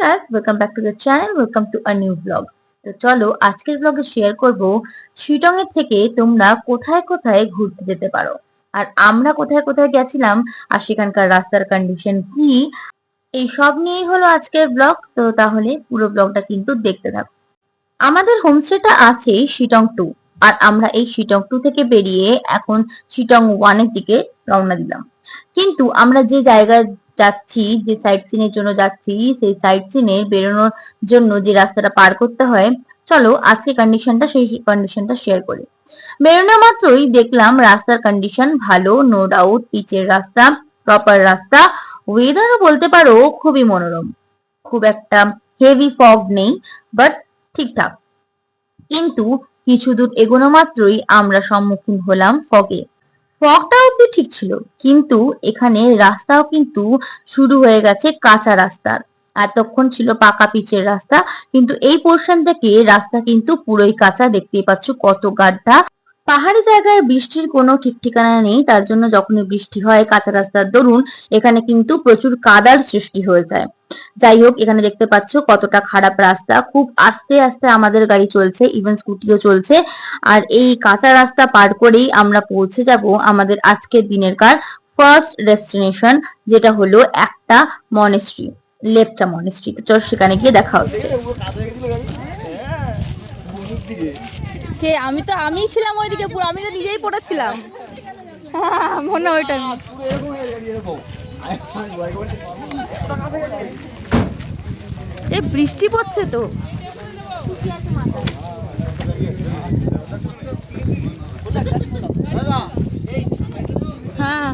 Viewers, welcome back to the channel, welcome to a new blog. তো চলো আজকের ব্লগে শেয়ার করব শিলং এর থেকে তোমরা কোথায় কোথায় ঘুরতে যেতে পারো, আর আমরা কোথায় কোথায় গেছিলাম, আর সেখানকার রাস্তার কন্ডিশন কি, এই সব নিয়েই হলো আজকের ব্লগ। তো তাহলে পুরো ব্লগটা কিন্তু দেখতে থাকো। আমাদের হোমস্টেটা আছে শিটং 2, আর আমরা এই শিটং 2 থেকে বেরিয়ে এখন শিটং 1 এর দিকে রওনা দিলাম। কিন্তু আমরা যে জায়গায় যাচ্ছি, যে সাইট সিনের জন্য যাচ্ছি, সেই সাইট সিনের বেরোনোর জন্য যে রাস্তাটা পার করতে হয়, চলো আজকে সেই কন্ডিশনটা শেয়ার করি। বেরোনো মাত্রই দেখলাম রাস্তার কন্ডিশন ভালো, নো ডাউট, পিচের রাস্তা, প্রপার রাস্তা, ওয়েদারও বলতে পারো খুবই মনোরম, খুব একটা হেভি ফগ নেই, বাট ঠিকঠাক। কিন্তু কিছু দূর এগোনো মাত্রই আমরা সম্মুখীন হলাম ফগে। ফগটা অব্দি ঠিক ছিল, কিন্তু এখানে রাস্তাও কিন্তু শুরু হয়ে গেছে কাঁচা রাস্তার। এতক্ষণ ছিল পাকা পিচের রাস্তা, কিন্তু এই পোর্শন থেকে রাস্তা কিন্তু পুরোই কাঁচা। দেখতেই পাচ্ছ কত গাড্ডা। পাহাড়ি জায়গায় বৃষ্টির কোনো ঠিক ঠিকানা নেই, তার জন্য যখনই বৃষ্টি হয় কাঁচা রাস্তার দরুন এখানে কিন্তু প্রচুর কাদার সৃষ্টি হয়ে যায়। যাই হোক, এখানে দেখতে পাচ্ছ কতটা খারাপ রাস্তা, খুব আস্তে আস্তে আমাদের গাড়ি চলছে, ইভেন স্কুটিও চলছে। আর এই কাঁচা রাস্তা পার করেই আমরা পৌঁছে যাব আমাদের আজকের দিনের ফার্স্ট ডেস্টিনেশন, যেটা হলো একটা মনেস্ট্রি, লেপচা মনেস্ট্রি। তো চল সেখানে গিয়ে দেখা হচ্ছে। কে আমি ছিলাম ওইদিকে পুরো, আমি তো নিজেই পড়েছিলাম। মনে ওইটা এই বৃষ্টি পড়ছে তো। হ্যাঁ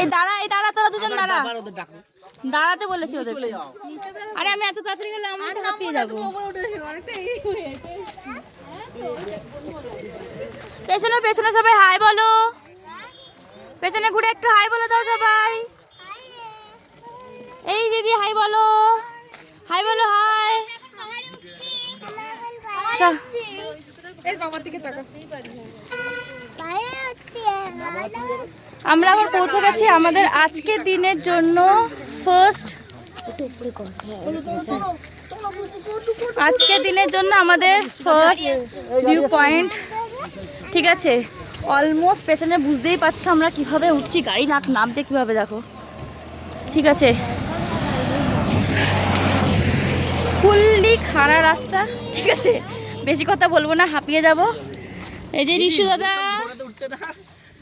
এই দাঁড়া তোরা দুজন দাঁড়া, দাঁড়াতে বলেছি ওদের। আরে আমি এত তাড়াতাড়ি গেলে আমি তো হাঁপিয়ে যাবো। পেছনে পেছনে সবাই হাই বলো, পেছনে ঘুরে একটু হাই বলে দাও সবাই। এই দিদি হাই বলো, হাই বলো, হাই। আমরা আবার পৌঁছে গেছি আমাদের আজকের দিনের জন্য আমাদের ফার্স্ট ভিউ পয়েন্ট। ঠিক আছে, অলমোস্ট পেছনে বুঝতেই পারছো আমরা কিভাবে উঠছি, গাড়ি নামতে কিভাবে দেখো। ঠিক আছে, ফুললি খাড়া রাস্তা। ঠিক আছে, বেশি কথা বলবো না, হাঁপিয়ে যাব। এই যে রিশু দাদা,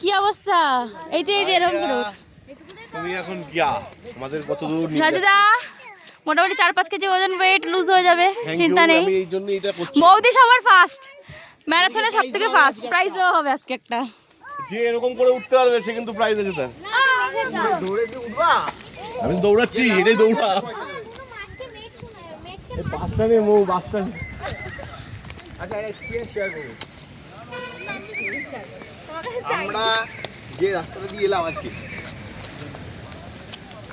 কি অবস্থা? এই যে এরকম করে তুমি এখন গিয়া আমাদের কত দূর নিয়ে রাজুদা, মোটামুটি 4-5 কেজি ওজন ওয়েট লুজ হয়ে যাবে, চিন্তা নেই। আমি এই জন্যই এটা করছি। বৌদি সবার ফার্স্ট, ম্যারাথনে সবথেকে ফার্স্ট, প্রাইজ দেওয়া হবে আজকে একটা। যে এরকম করে উঠতে পারবে সে কিন্তু প্রাইজ আছে তার। দৌড়ে কি উঠবা? আমি দৌড়াচ্ছি, এটাই দৌড়া। এই বাসটা নিয়ে বাসটা। আচ্ছা, একটা এক্সপেরিয়েন্স শেয়ার করব। আমরা যে রাস্তাটা দিয়ে এলাম আজকে,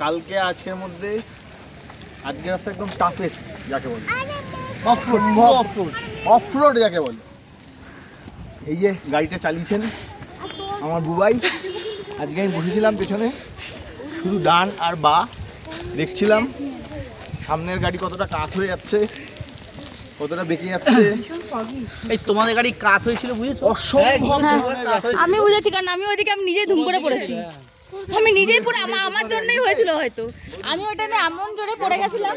কালকে আজকের মধ্যে আজকের রাস্তা একদম টাফেস্ট যাকে বলে, অফরোড যাকে বলে। এই যে গাড়িটা চালিয়েছেন আমার বুবাই, আজকে আমি বসেছিলাম পেছনে, শুধু ডান আর বা দেখছিলাম সামনের গাড়ি কতটা কাত হয়ে যাচ্ছে, কতটা বেঁকে যাচ্ছে। এই তোমাদের গাড়ি কাত হয়েছিল বুঝেছো? অসম্ভব। আমি বুঝেছি, কারণ আমি ওইদিকে আমি নিজেই ধুম করে পড়েছি। আমি নিজেই পড়ে আমার জন্যই হয়েছিল হয়তো, আমি ওইটা নিয়ে এমন জোরে পড়ে গেছিলাম।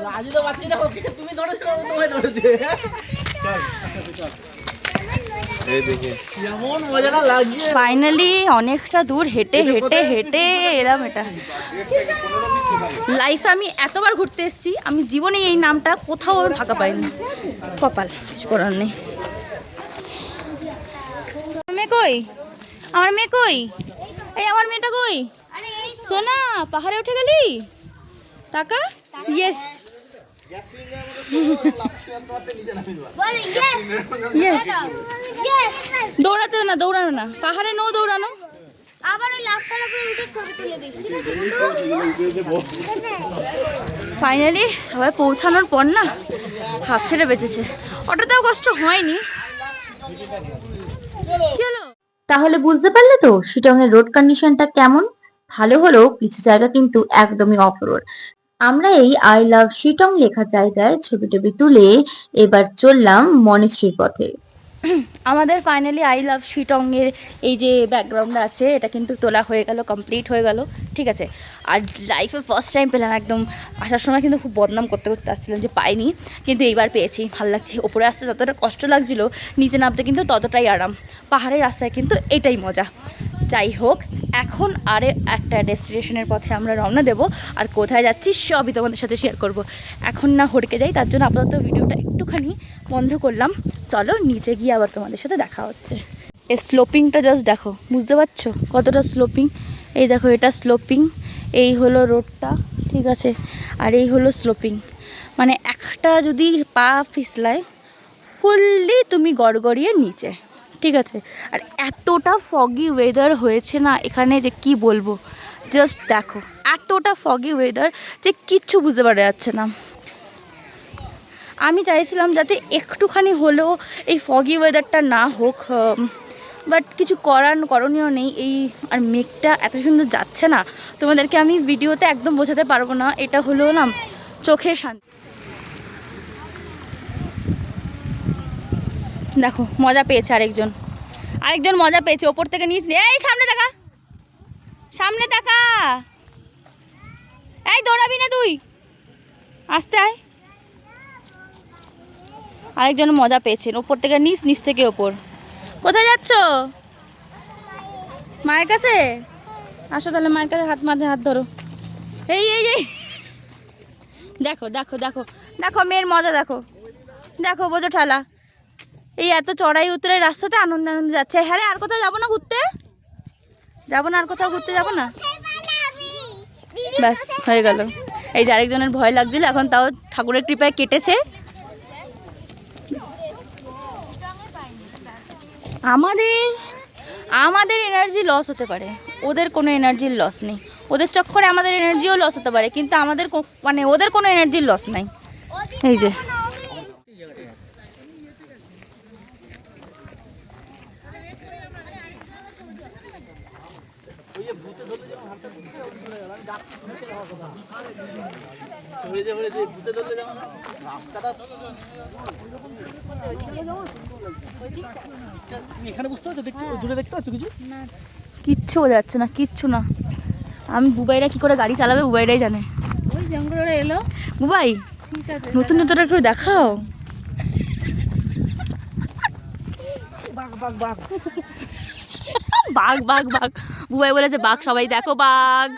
রাজু তো পাচ্ছি না, ওকে তুমি ধরেছো, তোমায় ধরেছে। চল চল, এই দেখে কেমন মজাটা লাগছে। ফাইনালি অনেকটা দূর হেঁটে হেঁটে হেঁটে এলাম। এটা লাইফে আমি এতবার ঘুরতে এসেছি, আমি জীবনে এই নামটা কোথাও আমি ফাঁকা পাইনি। কপাল, কিছু করার নেই। মেয়ে কই? আমার মেয়ে কই? এই আমার মেয়েটা কই? সোনা, পাহাড়ে উঠে গেলি? টাকা ইয়েস দৌড়াতে না, দৌড়ানো না, পাহাড়ে নো দৌড়ানো। আবার ওই লাফটার উপরে উঠে ছবি তুলে দিস, ঠিক আছে? ফাইনালি সবাই পৌঁছানোর পর না হাফ ছেড়ে বেঁচেছে। ওটাতেও কষ্ট হয়নি। কি হলো? তাহলে বুঝতে পারলে তো শিটং এর রোড কন্ডিশনটা কেমন। ভালো হলেও কিছু জায়গা কিন্তু একদমই অফ রোড। আমরা এই আই লাভ শিটং লেখা জায়গায় ছবি টবি তুলে এবার চললাম মনেস্ট্রির পথে। আমাদের ফাইনালি আই লাভ শিটং এর এই যে ব্যাকগ্রাউন্ড আছে এটা কিন্তু তোলা হয়ে গেল, কমপ্লিট হয়ে গেল, ঠিক আছে। আর লাইফে ফার্স্ট টাইম পেলাম, একদম আসার সময় কিন্তু খুব বদনাম করতে করতে আসছিলাম যে পাইনি, কিন্তু এইবার পেয়েছি, ভালো লাগছে। ওপরে আসতে যতটা কষ্ট লাগছিল নিচে নামতে কিন্তু ততটাই আরাম। পাহাড়ের রাস্তায় কিন্তু এটাই মজা। যাই হোক, এখন আরে একটা ডেস্টিনেশনের পথে আমরা রওনা দেব, আর কোথায় যাচ্ছি সবই তোমাদের সাথে শেয়ার করব। এখন না হড়কে যাই, তার জন্য আপাতত ভিডিওটা একটুখানি বন্ধ করলাম। চলো নিচে গিয়ে আবার তোমাদের সাথে দেখা হচ্ছে। এই স্লোপিংটা জাস্ট দেখো, বুঝতে পারছো কতটা স্লোপিং। এই দেখো এটা স্লোপিং, এই হলো রোডটা, ঠিক আছে, আর এই হলো স্লোপিং। মানে একটা যদি পা ফিসলায় ফুললি তুমি গড়গড়িয়ে নিচে, ঠিক আছে। আর এতটা ফগি ওয়েদার হয়েছে না এখানে যে কি বলবো, জাস্ট দেখো এতটা ফগি ওয়েদার যে কিচ্ছু বুঝতে পারা যাচ্ছে না। আমি চাইছিলাম যাতে একটুখানি হলেও এই ফগি ওয়েদারটা না হোক, বাট কিছু করণীয় নেই। এই আর মেঘটা এত সুন্দর যাচ্ছে না, তোমাদেরকে আমি ভিডিওতে একদম বোঝাতে পারবো না। এটা হলো না চোখের শান্তি। দেখো মজা পেয়েছে আরেকজন মজা পেয়েছে, ওপর থেকে নিচ নিয়ে। এই সামনে দেখা, সামনে দেখা, এই দৌড়াবি না তুই, আস্তে আয়। আরেকজন মজা পেয়েছেন, ওপর থেকে নিচ, নিচ থেকে ওপর। কোথায় যাচ্ছ? মায়ের কাছে আসো, তাহলে মায়ের কাছে মাঝে হাত ধরো। এই এই এই দেখো দেখো দেখো দেখো মেয়ের মজা দেখো, দেখো বোঝো ঠালা। এই এত চড়াই উতরে রাস্তাতে আনন্দ আনন্দ যাচ্ছে। হ্যাঁ রে, আর কোথাও যাবো না ঘুরতে? যাবো না, আর কোথাও ঘুরতে যাবো না? ব্যাস হয়ে গেল। এই যে আরেকজনের ভয় লাগছিল, এখন তাও ঠাকুরের কৃপায় কেটেছে। আমাদের এনার্জি লস হতে পারে, ওদের কোনো এনার্জির লস নেই। ওদের চক্করে আমাদের এনার্জিও লস হতে পারে, কিন্তু আমাদের মানে ওদের কোনো এনার্জির লস নাই। এই যে এখানে বুঝতে পারছো, দেখছো দূরে দেখতে পাচ্ছ কিছু? কিচ্ছু বোঝা যাচ্ছে না, কিচ্ছু না। আমি বুবাইরা কি করে গাড়ি চালাবে বুবাইরাই জানে। ওই জঙ্গলে এলো বুবাই ঠিক আছে নতুন নতুন করে দেখাও। বাঘ বাঘ বাঘ বাঘ বাঘ বাঘ বুবাই বলেছে বাঘ, সবাই দেখো বাঘ।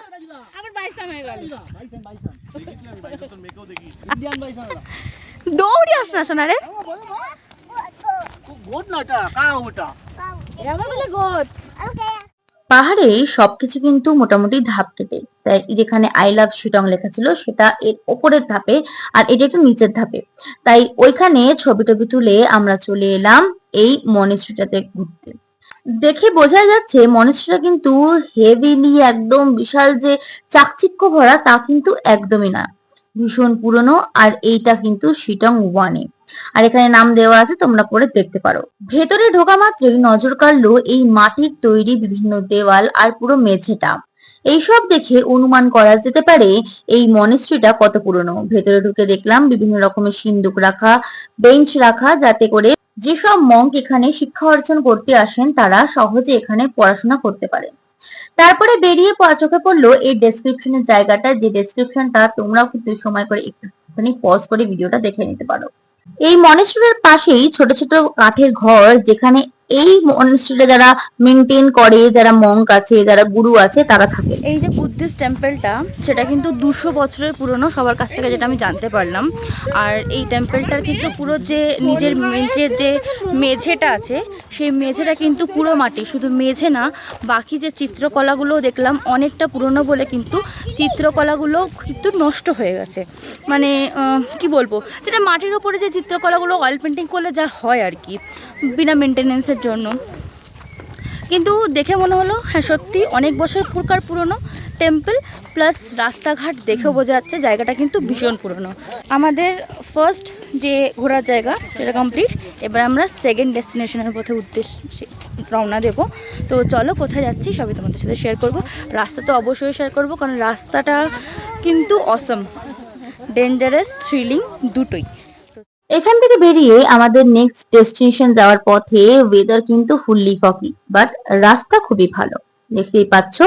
আবার বাইসান হয়ে গেল বাইসন বাইসন ইন্ডিয়ান বাইসন দৌড়ি আস না শোনা রে। গোট না, এটা কাউ, ওটা আমার বলে গোট পাহাড়ে সবকিছু কিন্তু মোটামুটি ধাপ কেটে, তাই যেখানে আই লাভ শিটং লেখা ছিল সেটা এর ওপরের ধাপে, আর এটা একটু নিচের ধাপে। তাই ওইখানে ছবি টবি তুলে আমরা চলে এলাম এই মনেস্ট্রিটাতে ঘুরতে। দেখে বোঝা যাচ্ছে মনেস্ট্রিটা কিন্তু হেভিলি একদম বিশাল যে চাকচিক্য ভরা তা কিন্তু একদমই না, ভীষণ পুরনো। আর এইটা কিন্তু শিটং 1-এ, আর এখানে নাম দেওয়া আছে, তোমরা পরে দেখতে পারো। ভেতরে ঢোকা মাত্রই নজর কাড়লো এই মাটির তৈরি বিভিন্ন দেওয়াল আর পুরো মেঝেটা। এইসব দেখে অনুমান করা যেতে পারে এই মনেস্ট্রিটা কত পুরনো। ভেতরে ঢুকে দেখলাম বিভিন্ন রকমের সিন্দুক রাখা, বেঞ্চ রাখা, যাতে করে যেসব মঙ্ক এখানে শিক্ষা অর্জন করতে আসেন তারা সহজে এখানে পড়াশোনা করতে পারে। তারপরে বেরিয়ে চোখে পড়লো এই ডেসক্রিপশনের জায়গাটা, যে ডেসক্রিপশনটা তোমরাও কিন্তু সময় করে একটুখানি পজ করে ভিডিওটা দেখে নিতে পারো। এই মনেস্ট্রির পাশেই ছোট ছোট কাঠের ঘর, যেখানে এই মনেস্ট্রিটা যারা মেনটেন করে, যারা মঙ্ক আছে, যারা গুরু আছে, তারা থাকে। এই যে বুদ্ধিস্ট টেম্পলটা সেটা কিন্তু 200 বছরের পুরনো, সবার কাছ থেকে যেটা আমি জানতে পারলাম। আর এই টেম্পলটার কিন্তু পুরো যে নিজের যে মেঝেটা আছে সেই মেঝেটা কিন্তু পুরো মাটি, শুধু মেঝে না, বাকি যে চিত্রকলাগুলো দেখলাম অনেকটা পুরনো বলে কিন্তু চিত্রকলাগুলো কিন্তু নষ্ট হয়ে গেছে। মানে কি বলবো, যেটা মাটির উপরে যে চিত্রকলাগুলো অয়েল পেন্টিং করলে যা হয় আর কি, বিনা মেনটেনেন্সের জন্য। কিন্তু দেখে মনে হলো হ্যাঁ সত্যি অনেক বছর পুরনো টেম্পল, প্লাস রাস্তাঘাট দেখেও বোঝা যাচ্ছে জায়গাটা কিন্তু ভীষণ পুরনো। আমাদের ফার্স্ট যে ঘোরার জায়গা সেটা কমপ্লিট, এবার আমরা সেকেন্ড ডেস্টিনেশনের পথে উদ্দেশ্যে রওনা দেব। তো চলো কোথায় যাচ্ছি সবই তোমাদের সাথে শেয়ার করব। রাস্তা তো অবশ্যই শেয়ার করব, কারণ রাস্তাটা কিন্তু অসম, ডেঞ্জারাস, থ্রিলিং দুটোই। এখান থেকে বেরিয়ে আমাদের নেক্সট ডেস্টিনেশন যাওয়ার পথে ওয়েদার কিন্তু ফুললি ফগি, বাট রাস্তা খুবই ভালো, দেখতেই পাচ্ছ।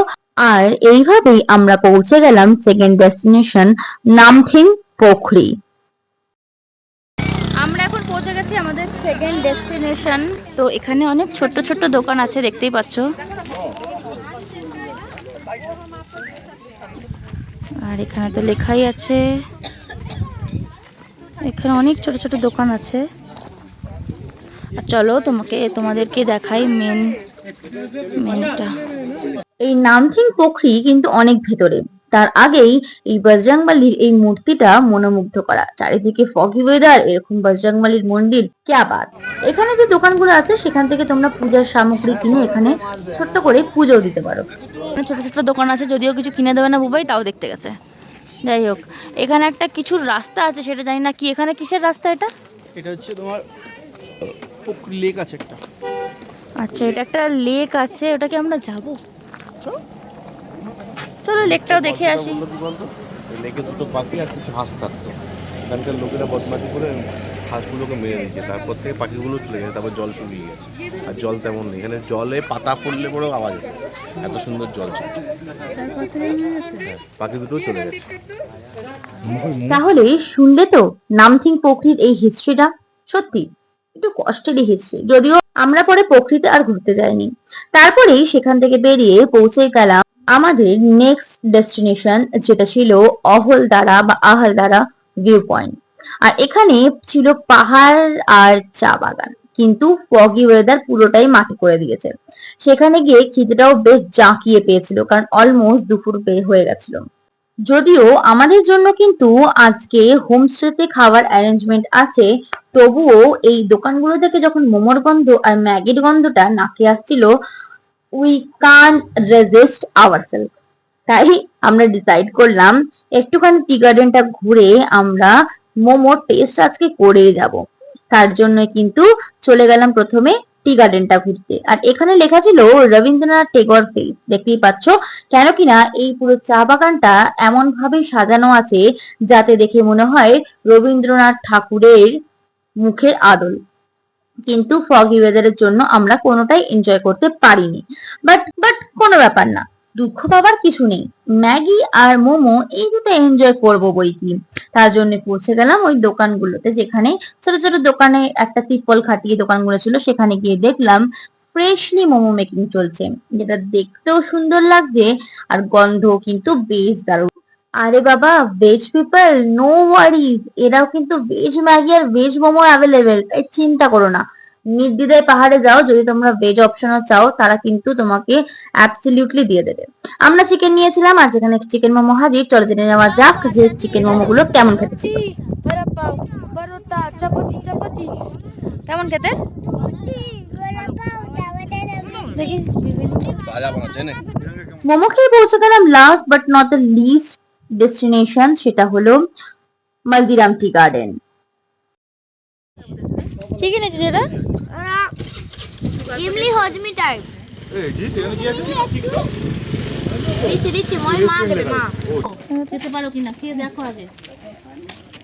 আর এইভাবেই আমরা পৌঁছে গেলাম সেকেন্ড ডেস্টিনেশন নামথিং পোখরি। আমরা এখন পৌঁছে গেছি আমাদের সেকেন্ড ডেস্টিনেশন। তো এখানে অনেক ছোট্ট ছোট্ট দোকান আছে, দেখতেই পাচ্ছ। আর এখানে তো লেখাই আছে, এখানে অনেক ছোট ছোট দোকান আছে। আর চলো তোমাদেরকে দেখাই মেনটা। এই নামথিং পোখরি কিন্তু অনেক ভেতরে, তার আগেই এই বজরংবলীর এই মূর্তিটা মনোমুগ্ধ করা। চারিদিকে ফগি ওয়েদার, এরকম বজরংবলীর মন্দির, ক্যা বাত। এখানে যে দোকানগুলো আছে সেখান থেকে তোমরা পূজার সামগ্রী কিনে এখানে ছোট্ট করে পুজোও দিতে পারো। ছোট ছোট দোকান আছে, যদিও কিছু কিনে দেবে না বুবাই, তাও দেখতে গেছে। যাই হোক, এখানে একটা কিছুর রাস্তা আছে, সেটা জানি না কি। এখানে কিসের রাস্তা এটা? এটা হচ্ছে তোমার পুকুর লেক আছে একটা। আচ্ছা, এটা একটা লেক আছে, ওটাকে আমরা যাবো। চলো লেকটাও দেখে আসি। লেকে দুটো পাখি আর কিছু হাঁস থাকতো, এখানকার লোকেরা বদমাশি করে হাঁসগুলোকে মেরে দিয়েছে, তারপর থেকে পাখিগুলো চলে গেছে, তারপর জল শুকিয়ে গেছে। আর জল তেমন নেই এখানে, জলে পাতা পড়লে পরেও আওয়াজ আছে, এত সুন্দর জল ছিল। পাখি দুটো চলে গেছে। তাহলে শুনলে তো নামথিং পোখরির এই হিস্ট্রিটা, সত্যি একটু কষ্টেরই হিস্ট্রি। যদিও আমরা পরে পোখরিতে আর ঘুরতে যাইনি। তারপরেই সেখান থেকে বেরিয়ে পৌঁছে গেলাম আমাদের নেক্সট ডেস্টিনেশন, যেটা ছিল আহলদারা ভিউ পয়েন্ট। আর এখানে ছিল পাহাড় আর চা বাগান, কিন্তু ফগি ওয়েদার পুরোটাই মাটি করে দিয়েছে। সেখানে গিয়ে খিদেটাও বেশ জাঁকিয়ে পেয়েছিল, কারণ অলমোস্ট দুপুর হয়ে গেছিল। যদিও আমাদের জন্য কিন্তু আজকে হোমস্টেতে খাবার অ্যারেঞ্জমেন্ট আছে, তবুও এই দোকানগুলো থেকে যখন মোমোর গন্ধ আর ম্যাগির গন্ধটা নাকে আসছিল, উই কান্ট রেজিস্ট আওয়ারসেলফ। তাই আমরা ডিসাইড করলাম একটুখানি টি গার্ডেনটা ঘুরে আমরা মোমোর টেস্ট আজকে করেই যাব। তার জন্য কিন্তু চলে গেলাম প্রথমে টি গার্ডেনটা ঘুরতে। আর এখানে লেখা ছিল রবীন্দ্রনাথ টেগোর প্লেস, দেখতেই পাচ্ছ। কেন কিনা এই পুরো চা বাগানটা এমন ভাবে সাজানো আছে যাতে দেখে মনে হয় রবীন্দ্রনাথ ঠাকুরের মুখের আদল। কিন্তু ফগি ওয়েদারের জন্য আমরা কোনোটাই এনজয় করতে পারিনি, বাট কোনো ব্যাপার না, দুঃখ পাবার কিছু নেই। ম্যাগি আর মোমো এই দুটো এনজয় করবো বই কি। তার জন্য পৌঁছে গেলাম ওই দোকানগুলোতে, যেখানে ছোট ছোট দোকানে একটা তিরপল খাটিয়ে দোকানগুলো ছিল। সেখানে গিয়ে দেখলাম ফ্রেশলি মোমো মেকিং চলছে, যেটা দেখতেও সুন্দর লাগছে আর গন্ধ কিন্তু বেশ দারুণ। আরে বাবা, ভেজ পিপল নো ওয়ারিজ, এরাও কিন্তু ভেজ ম্যাগি আর ভেজ মোমো অ্যাভেলেবেল, তাই চিন্তা করো না। নির্দ্বিধায় পাহাড়ে যাও, যদি তোমরা ভেজ অপশনও চাও তারা কিন্তু তোমাকে অ্যাবসলিউটলি দিয়ে দেবে। আমরা চিকেন নিয়েছিলাম, আর যেখানে চিকেন মোমো হাজির। চলো জেনে নেওয়া যাক যে চিকেন মোমো গুলো কেমন খেতে ছিল। কেমন খেতে দেখি। মোমো খেয়ে পৌঁছে গেলাম last but not the least destination, সেটা হলো মালদিরাম টি গার্ডেন। কি কিনেছিস এটা? ইমলি হজমি টাইপ দিচ্ছি মই মা দেবে, মা খেতে পারো কিনা খেয়ে দেখো আগে।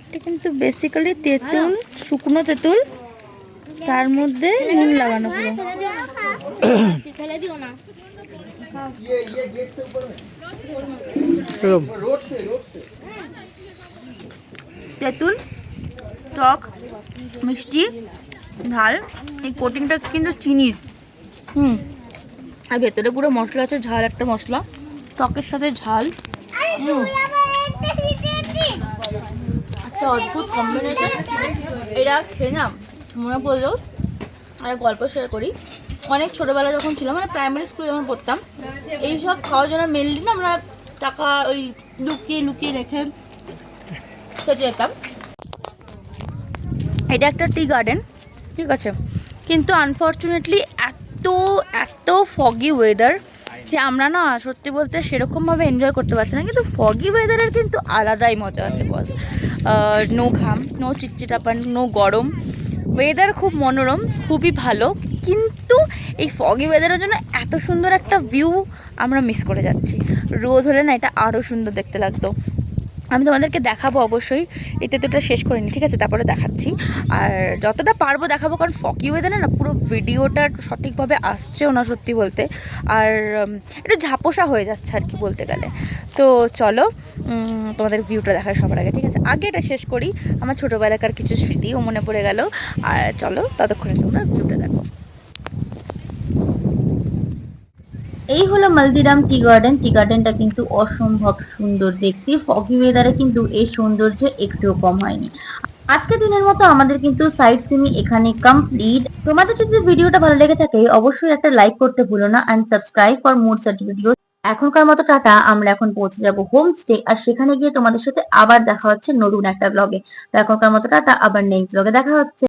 এটা কিন্তু বেসিক্যালি তেঁতুল, শুকনো তেঁতুল, তার মধ্যে নুন লাগানো পুরো। ফেলে দিও না। তেঁতুল, টক, মিষ্টি, ঝাল। এই কোটিংটা কিন্তু চিনির। আর ভেতরে পুরো মশলা আছে, ঝাল একটা মশলা, টকের সাথে ঝাল। একটা অদ্ভুত কম্বিনেশন। এটা খেয়ে না মনে পড়লো আর গল্প শেয়ার করি। অনেক ছোটোবেলা যখন ছিলাম, মানে প্রাইমারি স্কুলে যখন পড়তাম, এইসব খাওয়ার জন্য মেনলি না আমরা টাকা ওই লুকিয়ে লুকিয়ে রেখে খেতে যেতাম। এটা একটা টি গার্ডেন, ঠিক আছে, কিন্তু আনফর্চুনেটলি এত এত ফগি ওয়েদার যে আমরা না সত্যি বলতে সেরকমভাবে এনজয় করতে পারছি না, কিন্তু ফগি ওয়েদারের কিন্তু আলাদাই মজা আছে বস। নো ঘাম, নো চিটচিটাপান, নো গরম, ওয়েদার খুব মনোরম, খুবই ভালো। কিন্তু এই ফগি ওয়েদারের জন্য এত সুন্দর একটা ভিউ আমরা মিস করে যাচ্ছি। রোদ হলে না এটা আরও সুন্দর দেখতে লাগতো। আমি তোমাদেরকে দেখাবো অবশ্যই, এতে তো এটা শেষ করিনি, ঠিক আছে, তারপরে দেখাচ্ছি। আর যতটা পারবো দেখাবো, কারণ ফগি ওয়েদারে না পুরো ভিডিওটা সঠিকভাবে আসছেও না সত্যি বলতে, আর একটু ঝাপসা হয়ে যাচ্ছে আর কি বলতে গেলে। তো চলো তোমাদের ভিউটা দেখায় সবার আগে, ঠিক আছে। আগে এটা শেষ করি, আমার ছোটোবেলাকার কিছু স্মৃতিও মনে পড়ে গেল। আর চলো ততক্ষণে তোমরা ভিউটা দেখো। এই হলো মালদিরাম টি গার্ডেন। টি গার্ডেনটা কিন্তু অসম্ভব সুন্দর দেখতে, ফগি ওয়েদারে কিন্তু এই সৌন্দর্য একটুও কম হয়নি। আজকে দিনের মতো আমাদের কিন্তু সাইট সিনি এখানে কমপ্লিট। তোমাদের যদি ভিডিওটা ভালো লেগে থাকে অবশ্যই একটা লাইক করতে ভুলো না, and subscribe for more such video. এখনকার মতো টাটা, আমরা এখন পৌঁছে যাব হোমস্টে, আর সেখানে গিয়ে তোমাদের সাথে আবার দেখা হচ্ছে নতুন একটা ব্লগে। তো এখনকার মতো টাটা, আবার নেক্সট ব্লগে দেখা হচ্ছে।